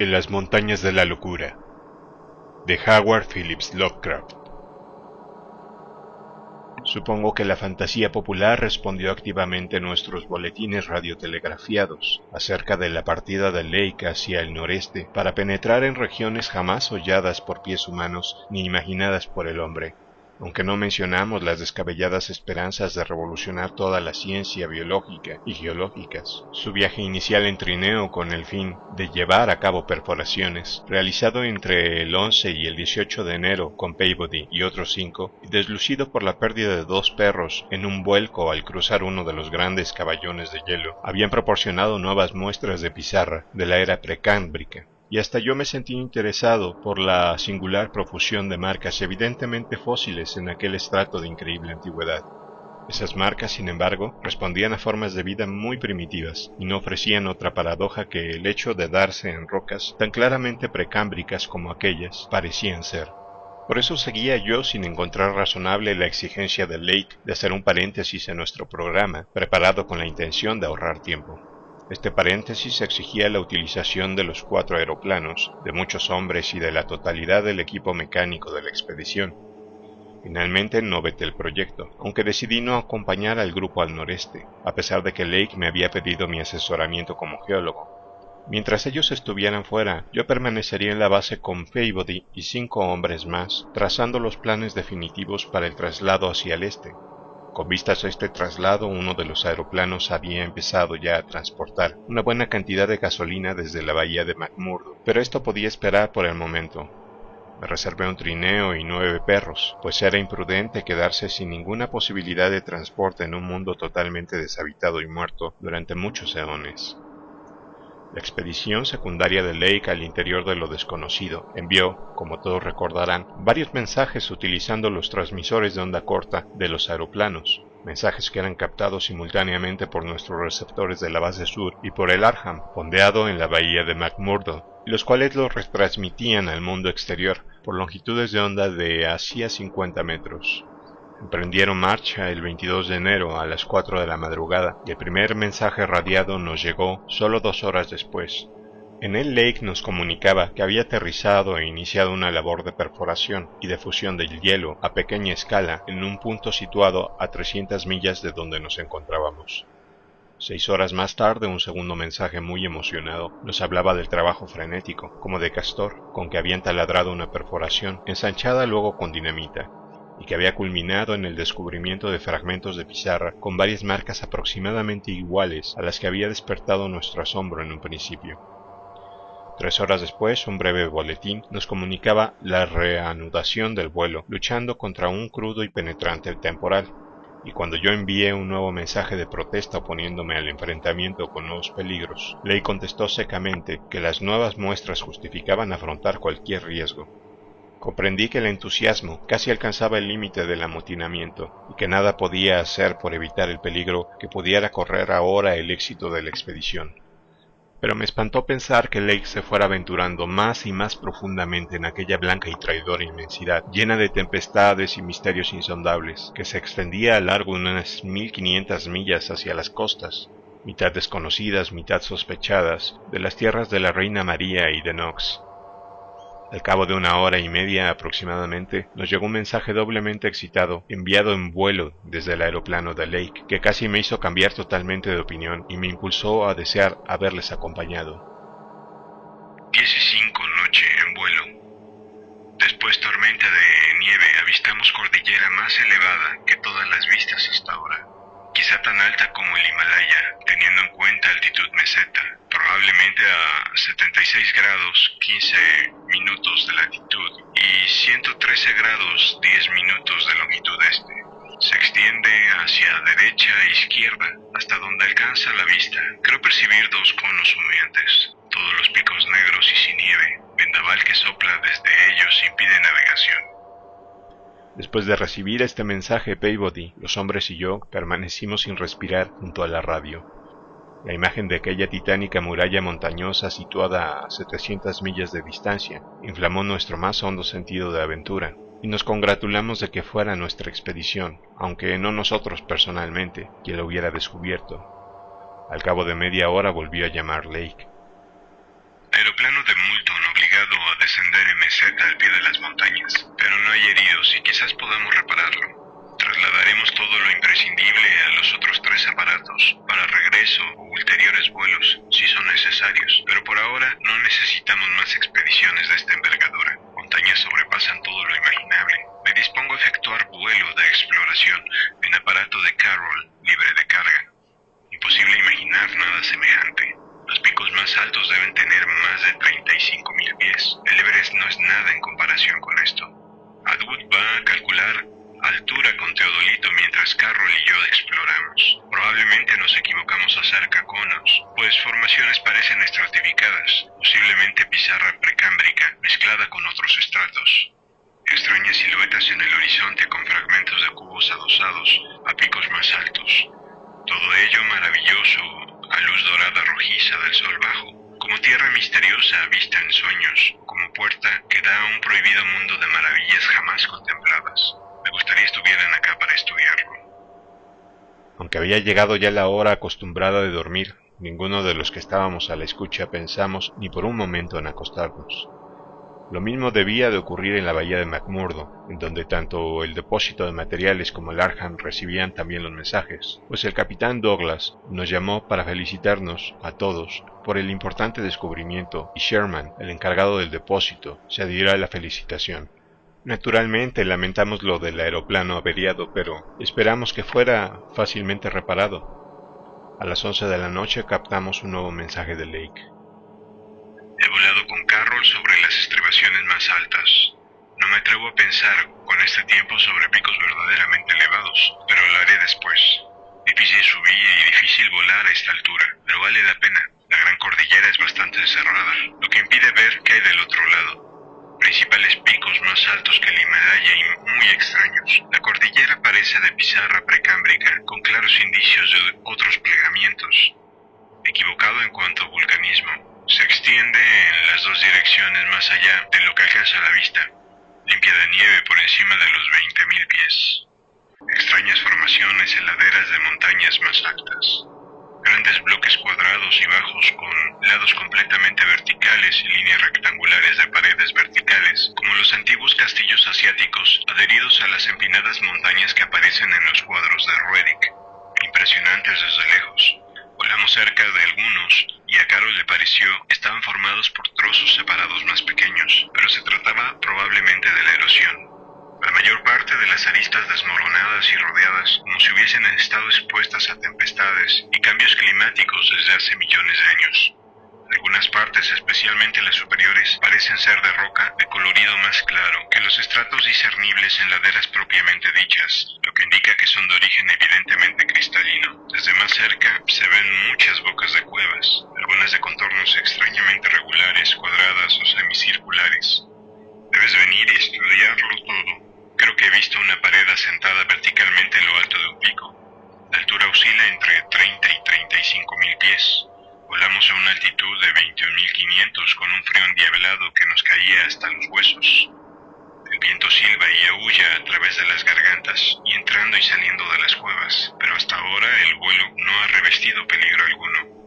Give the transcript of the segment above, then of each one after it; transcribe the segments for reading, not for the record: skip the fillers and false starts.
En las montañas de la locura, de Howard Phillips Lovecraft. Supongo que la fantasía popular respondió activamente a nuestros boletines radiotelegrafiados acerca de la partida de Lake hacia el noreste para penetrar en regiones jamás holladas por pies humanos ni imaginadas por el hombre, aunque no mencionamos las descabelladas esperanzas de revolucionar toda la ciencia biológica y geológicas. Su viaje inicial en trineo con el fin de llevar a cabo perforaciones, realizado entre el 11 y el 18 de enero con Peabody y otros 5, y deslucido por la pérdida de 2 perros en un vuelco al cruzar uno de los grandes caballones de hielo, habían proporcionado nuevas muestras de pizarra de la era precámbrica. Y hasta yo me sentí interesado por la singular profusión de marcas evidentemente fósiles en aquel estrato de increíble antigüedad. Esas marcas, sin embargo, respondían a formas de vida muy primitivas y no ofrecían otra paradoja que el hecho de darse en rocas tan claramente precámbricas como aquellas parecían ser. Por eso seguía yo sin encontrar razonable la exigencia de Lake de hacer un paréntesis en nuestro programa, preparado con la intención de ahorrar tiempo. Este paréntesis exigía la utilización de los 4 aeroplanos, de muchos hombres y de la totalidad del equipo mecánico de la expedición. Finalmente no veté el proyecto, aunque decidí no acompañar al grupo al noreste, a pesar de que Lake me había pedido mi asesoramiento como geólogo. Mientras ellos estuvieran fuera, yo permanecería en la base con Peabody y 5 hombres más, trazando los planes definitivos para el traslado hacia el este. Con vistas a este traslado, uno de los aeroplanos había empezado ya a transportar una buena cantidad de gasolina desde la bahía de McMurdo, pero esto podía esperar por el momento. Me reservé un trineo y 9 perros, pues era imprudente quedarse sin ninguna posibilidad de transporte en un mundo totalmente deshabitado y muerto durante muchos eones. La expedición secundaria de Lake al interior de lo desconocido envió, como todos recordarán, varios mensajes utilizando los transmisores de onda corta de los aeroplanos, mensajes que eran captados simultáneamente por nuestros receptores de la base sur y por el Arham, fondeado en la bahía de McMurdo, y los cuales los retransmitían al mundo exterior por longitudes de onda de hacia 50 metros. Emprendieron marcha el 22 de enero a las 4 de la madrugada y el primer mensaje radiado nos llegó solo 2 horas después. En él Lake nos comunicaba que había aterrizado e iniciado una labor de perforación y de fusión del hielo a pequeña escala en un punto situado a 300 millas de donde nos encontrábamos. 6 horas más tarde, un segundo mensaje muy emocionado nos hablaba del trabajo frenético, como de Castor, con que habían taladrado una perforación, ensanchada luego con dinamita, y que había culminado en el descubrimiento de fragmentos de pizarra con varias marcas aproximadamente iguales a las que había despertado nuestro asombro en un principio. 3 horas después, un breve boletín nos comunicaba la reanudación del vuelo, luchando contra un crudo y penetrante temporal, y cuando yo envié un nuevo mensaje de protesta oponiéndome al enfrentamiento con nuevos peligros, Lake contestó secamente que las nuevas muestras justificaban afrontar cualquier riesgo. Comprendí que el entusiasmo casi alcanzaba el límite del amotinamiento y que nada podía hacer por evitar el peligro que pudiera correr ahora el éxito de la expedición. Pero me espantó pensar que Lake se fuera aventurando más y más profundamente en aquella blanca y traidora inmensidad, llena de tempestades y misterios insondables, que se extendía a largo de unas 1500 millas hacia las costas, mitad desconocidas, mitad sospechadas, de las tierras de la Reina María y de Knox. Al cabo de 1 hora y media aproximadamente, nos llegó un mensaje doblemente excitado, enviado en vuelo desde el aeroplano de Lake, que casi me hizo cambiar totalmente de opinión y me impulsó a desear haberles acompañado. 10:05 noche en vuelo. Después tormenta de nieve, avistamos cordillera más elevada que todas las vistas hasta ahora. Quizá tan alta como el Himalaya, teniendo en cuenta altitud meseta, probablemente a 76 grados 15 minutos de latitud y 113 grados 10 minutos de longitud este. Se extiende hacia derecha e izquierda hasta donde alcanza la vista. Creo percibir 2 conos humeantes, todos los picos negros y sin nieve. Vendaval que sopla desde ellos impide navegación. Después de recibir este mensaje, Peabody, los hombres y yo permanecimos sin respirar junto a la radio. La imagen de aquella titánica muralla montañosa situada a 700 millas de distancia inflamó nuestro más hondo sentido de aventura, y nos congratulamos de que fuera nuestra expedición, aunque no nosotros personalmente, quien lo hubiera descubierto. Al cabo de media hora volvió a llamar Lake. Aeroplano de muy meseta al pie de las montañas, pero no hay heridos y quizás podamos repararlo. Trasladaremos todo lo imprescindible a los otros 3 aparatos para regreso o ulteriores vuelos, si son necesarios, pero por ahora no necesitamos más expediciones de esta envergadura. Montañas sobrepasan todo lo imaginable. Me dispongo a efectuar vuelo de exploración en aparato de Carroll, libre de carga. Imposible imaginar nada semejante. Los picos más altos deben tener más de 35.000 pies. El Everest no es nada en comparación con esto. Atwood va a calcular altura con Teodolito mientras Carroll y yo exploramos. Probablemente nos equivocamos acerca conos, pues formaciones parecen estratificadas, posiblemente pizarra precámbrica mezclada con otros estratos. Extrañas siluetas en el horizonte con fragmentos de cubos adosados a picos más altos. Todo ello maravilloso a luz dorada rojiza del sol bajo, como tierra misteriosa vista en sueños, como puerta que da a un prohibido mundo de maravillas jamás contempladas. Me gustaría estuvieran acá para estudiarlo. Aunque había llegado ya la hora acostumbrada de dormir, ninguno de los que estábamos a la escucha pensamos ni por un momento en acostarnos. Lo mismo debía de ocurrir en la bahía de McMurdo, en donde tanto el depósito de materiales como el Arkham recibían también los mensajes, pues el capitán Douglas nos llamó para felicitarnos a todos por el importante descubrimiento y Sherman, el encargado del depósito, se adhirió a la felicitación. Naturalmente lamentamos lo del aeroplano averiado, pero esperamos que fuera fácilmente reparado. A las 11 de la noche captamos un nuevo mensaje de Lake. He volado con Carroll sobre las estribaciones más altas. No me atrevo a pensar con este tiempo sobre picos verdaderamente elevados, pero lo haré después. Difícil subir y difícil volar a esta altura, pero vale la pena. La gran cordillera es bastante cerrada, lo que impide ver qué hay del otro lado. Principales picos más altos que el Himalaya y muy extraños. La cordillera parece de pizarra precámbrica, con claros indicios de otros plegamientos. Equivocado en cuanto a vulcanismo. Se extiende en las 2 direcciones más allá de lo que alcanza la vista, limpia de nieve por encima de los 20.000 pies. Extrañas formaciones en laderas de montañas más altas. Grandes bloques cuadrados y bajos con lados completamente verticales y líneas rectangulares de paredes verticales, como los antiguos castillos asiáticos adheridos a las empinadas montañas que aparecen en los cuadros de Roerich. Impresionantes desde lejos. Volamos cerca de algunos y a Carroll le pareció estaban formados por trozos separados más pequeños, pero se trataba probablemente de la erosión. La mayor parte de las aristas desmoronadas y rodeadas como si hubiesen estado expuestas a tempestades y cambios climáticos desde hace millones de años. Algunas partes, especialmente las superiores, parecen ser de roca de colorido más claro que los estratos discernibles en laderas propiamente dichas, lo que indica que son de origen evidentemente cristalino. Desde más cerca se ven muchas bocas de cuevas, algunas de contornos extrañamente regulares, cuadradas o semicirculares. Debes venir y estudiarlo todo. Creo que he visto una pared asentada verticalmente en lo alto de un pico. La altura oscila entre 30 y 35.000 pies. Volamos a una altitud de 21.500 con un frío endiablado que nos caía hasta los huesos. El viento silba y aúlla a través de las gargantas y entrando y saliendo de las cuevas, pero hasta ahora el vuelo no ha revestido peligro alguno.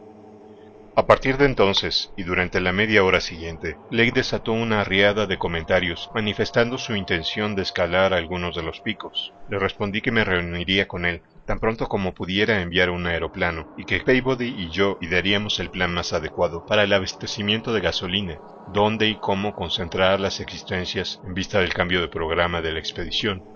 A partir de entonces, y durante la media hora siguiente, Lake desató una riada de comentarios manifestando su intención de escalar algunos de los picos. Le respondí que me reuniría con él, tan pronto como pudiera enviar un aeroplano, y que Peabody y yo idearíamos el plan más adecuado para el abastecimiento de gasolina, dónde y cómo concentrar las existencias en vista del cambio de programa de la expedición.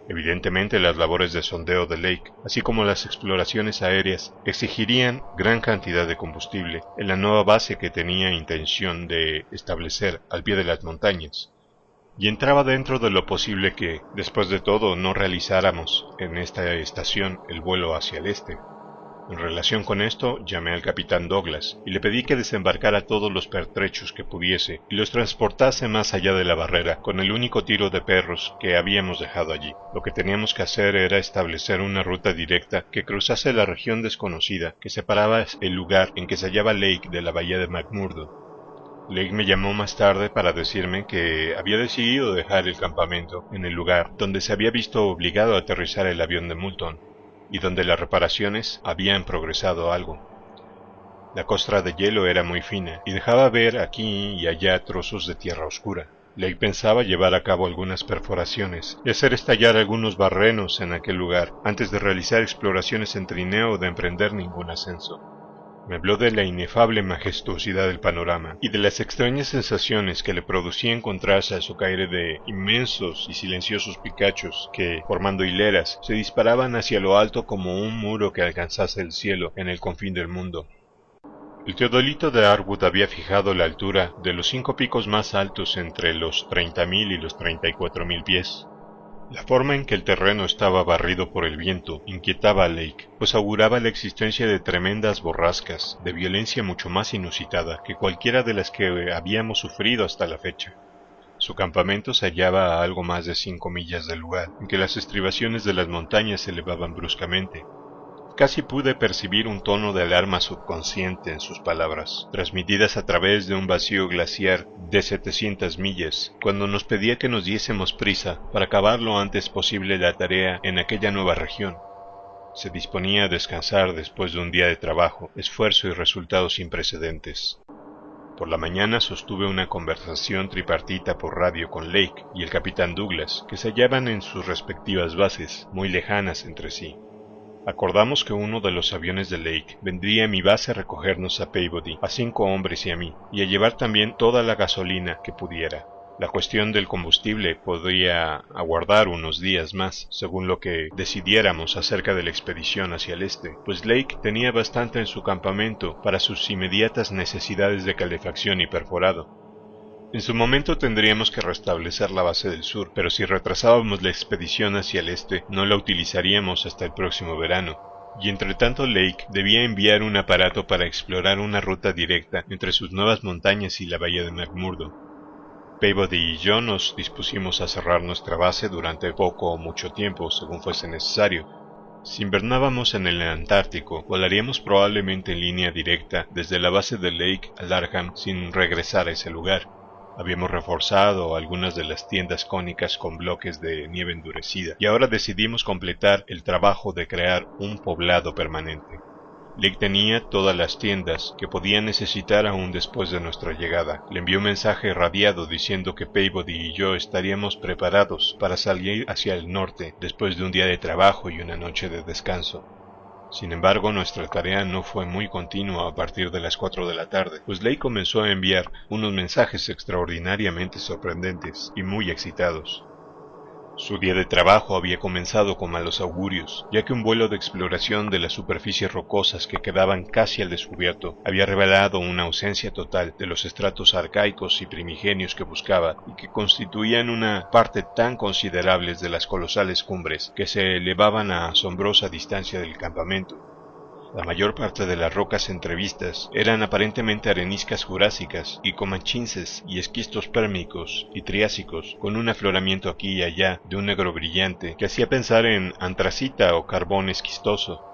Evidentemente las labores de sondeo de Lake, así como las exploraciones aéreas, exigirían gran cantidad de combustible en la nueva base que tenía intención de establecer al pie de las montañas. Y entraba dentro de lo posible que, después de todo, no realizáramos en esta estación el vuelo hacia el este. En relación con esto, llamé al capitán Douglas y le pedí que desembarcara todos los pertrechos que pudiese y los transportase más allá de la barrera con el único tiro de perros que habíamos dejado allí. Lo que teníamos que hacer era establecer una ruta directa que cruzase la región desconocida que separaba el lugar en que se hallaba Lake de la bahía de McMurdo. Lake me llamó más tarde para decirme que había decidido dejar el campamento en el lugar donde se había visto obligado a aterrizar el avión de Moulton y donde las reparaciones habían progresado algo. La costra de hielo era muy fina y dejaba ver aquí y allá trozos de tierra oscura. Lake pensaba llevar a cabo algunas perforaciones y hacer estallar algunos barrenos en aquel lugar antes de realizar exploraciones en trineo o de emprender ningún ascenso. Me habló de la inefable majestuosidad del panorama y de las extrañas sensaciones que le producía encontrarse a su caire de inmensos y silenciosos picachos que, formando hileras, se disparaban hacia lo alto como un muro que alcanzase el cielo en el confín del mundo. El teodolito de Arwood había fijado la altura de los 5 picos más altos entre los 30.000 y los 34.000 pies. La forma en que el terreno estaba barrido por el viento inquietaba a Lake, pues auguraba la existencia de tremendas borrascas, de violencia mucho más inusitada que cualquiera de las que habíamos sufrido hasta la fecha. Su campamento se hallaba a algo más de 5 millas del lugar, en que las estribaciones de las montañas se elevaban bruscamente. Casi pude percibir un tono de alarma subconsciente en sus palabras, transmitidas a través de un vacío glaciar de 700 millas, cuando nos pedía que nos diésemos prisa para acabar lo antes posible la tarea en aquella nueva región. Se disponía a descansar después de un día de trabajo, esfuerzo y resultados sin precedentes. Por la mañana sostuve una conversación tripartita por radio con Lake y el capitán Douglas, que se hallaban en sus respectivas bases, muy lejanas entre sí. Acordamos que uno de los aviones de Lake vendría a mi base a recogernos a Peabody, a 5 hombres y a mí, y a llevar también toda la gasolina que pudiera. La cuestión del combustible podría aguardar unos días más, según lo que decidiéramos acerca de la expedición hacia el este, pues Lake tenía bastante en su campamento para sus inmediatas necesidades de calefacción y perforado. En su momento tendríamos que restablecer la base del sur, pero si retrasábamos la expedición hacia el este, no la utilizaríamos hasta el próximo verano. Y entre tanto Lake debía enviar un aparato para explorar una ruta directa entre sus nuevas montañas y la bahía de McMurdo. Peabody y yo nos dispusimos a cerrar nuestra base durante poco o mucho tiempo, según fuese necesario. Si invernábamos en el Antártico, volaríamos probablemente en línea directa desde la base de Lake a Larkham sin regresar a ese lugar. Habíamos reforzado algunas de las tiendas cónicas con bloques de nieve endurecida, y ahora decidimos completar el trabajo de crear un poblado permanente. Lake tenía todas las tiendas que podía necesitar aún después de nuestra llegada. Le envió un mensaje radiado diciendo que Peabody y yo estaríamos preparados para salir hacia el norte después de un día de trabajo y una noche de descanso. Sin embargo, nuestra tarea no fue muy continua a partir de las 4 de la tarde, pues Lake comenzó a enviar unos mensajes extraordinariamente sorprendentes y muy excitados. Su día de trabajo había comenzado con malos augurios, ya que un vuelo de exploración de las superficies rocosas que quedaban casi al descubierto había revelado una ausencia total de los estratos arcaicos y primigenios que buscaba y que constituían una parte tan considerable de las colosales cumbres que se elevaban a asombrosa distancia del campamento. La mayor parte de las rocas entrevistas eran aparentemente areniscas jurásicas y comanchenses y esquistos pérmicos y triásicos, con un afloramiento aquí y allá de un negro brillante que hacía pensar en antracita o carbón esquistoso.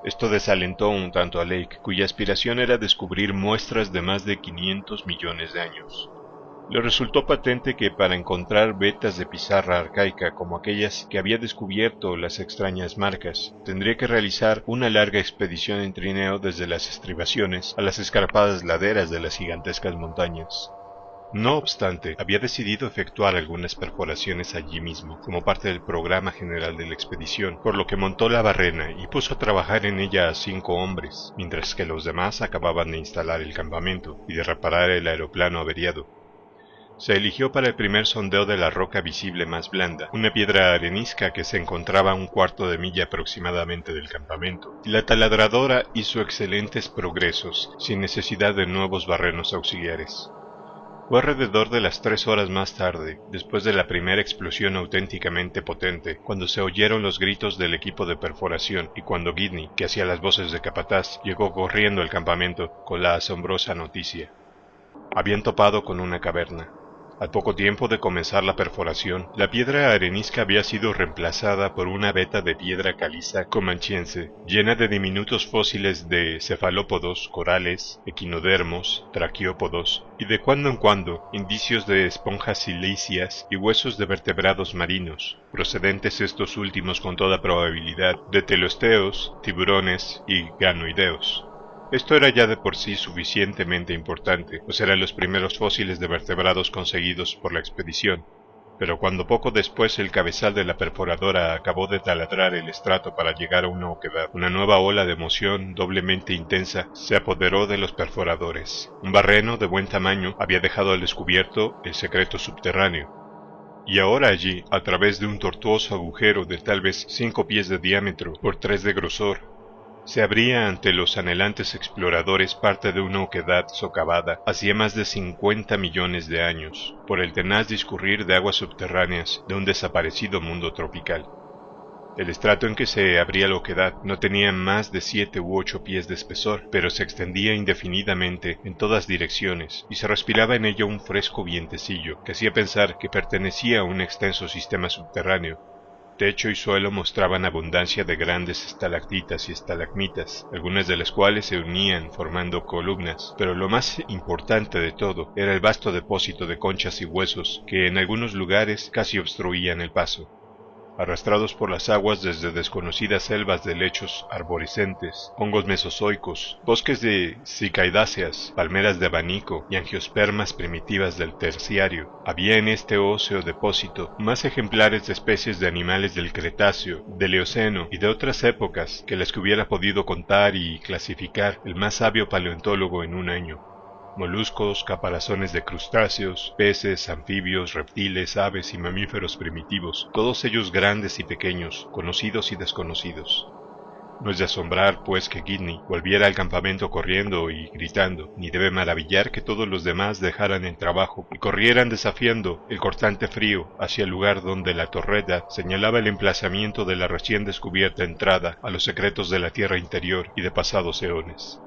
Esto desalentó un tanto a Lake, cuya aspiración era descubrir muestras de más de 500 millones de años. Le resultó patente que para encontrar vetas de pizarra arcaica como aquellas que había descubierto las extrañas marcas, tendría que realizar una larga expedición en trineo desde las estribaciones a las escarpadas laderas de las gigantescas montañas. No obstante, había decidido efectuar algunas perforaciones allí mismo, como parte del programa general de la expedición, por lo que montó la barrena y puso a trabajar en ella a 5 hombres, mientras que los demás acababan de instalar el campamento y de reparar el aeroplano averiado. Se eligió para el primer sondeo de la roca visible más blanda, una piedra arenisca que se encontraba a 1/4 de milla aproximadamente del campamento, y la taladradora hizo excelentes progresos, sin necesidad de nuevos barrenos auxiliares. Fue alrededor de las 3 horas más tarde, después de la primera explosión auténticamente potente, cuando se oyeron los gritos del equipo de perforación y cuando Gidney, que hacía las voces de capataz, llegó corriendo al campamento con la asombrosa noticia. Habían topado con una caverna. Al poco tiempo de comenzar la perforación, la piedra arenisca había sido reemplazada por una veta de piedra caliza comanchense, llena de diminutos fósiles de cefalópodos, corales, equinodermos, traqueópodos, y de cuando en cuando indicios de esponjas silíceas y huesos de vertebrados marinos, procedentes estos últimos con toda probabilidad de telosteos, tiburones y ganoideos. Esto era ya de por sí suficientemente importante, pues eran los primeros fósiles de vertebrados conseguidos por la expedición. Pero cuando poco después el cabezal de la perforadora acabó de taladrar el estrato para llegar a una oquedad, una nueva ola de emoción doblemente intensa se apoderó de los perforadores. Un barreno de buen tamaño había dejado al descubierto el secreto subterráneo, y ahora allí, a través de un tortuoso agujero de tal vez 5 pies de diámetro por 3 de grosor, se abría ante los anhelantes exploradores parte de una oquedad socavada hacía más de 50 millones de años por el tenaz discurrir de aguas subterráneas de un desaparecido mundo tropical. El estrato en que se abría la oquedad no tenía más de 7 u 8 pies de espesor, pero se extendía indefinidamente en todas direcciones y se respiraba en ella un fresco vientecillo que hacía pensar que pertenecía a un extenso sistema subterráneo. Techo y suelo mostraban abundancia de grandes estalactitas y estalagmitas, algunas de las cuales se unían formando columnas, pero lo más importante de todo era el vasto depósito de conchas y huesos que en algunos lugares casi obstruían el paso. Arrastrados por las aguas desde desconocidas selvas de lechos arborescentes, hongos mesozoicos, bosques de cicaidáceas, palmeras de abanico y angiospermas primitivas del terciario, había en este óseo depósito más ejemplares de especies de animales del Cretáceo, del Eoceno y de otras épocas que las que hubiera podido contar y clasificar el más sabio paleontólogo en un año. Moluscos, caparazones de crustáceos, peces, anfibios, reptiles, aves y mamíferos primitivos, todos ellos grandes y pequeños, conocidos y desconocidos. No es de asombrar, pues, que Gidney volviera al campamento corriendo y gritando, ni debe maravillar que todos los demás dejaran el trabajo y corrieran desafiando el cortante frío hacia el lugar donde la torreta señalaba el emplazamiento de la recién descubierta entrada a los secretos de la tierra interior y de pasados eones.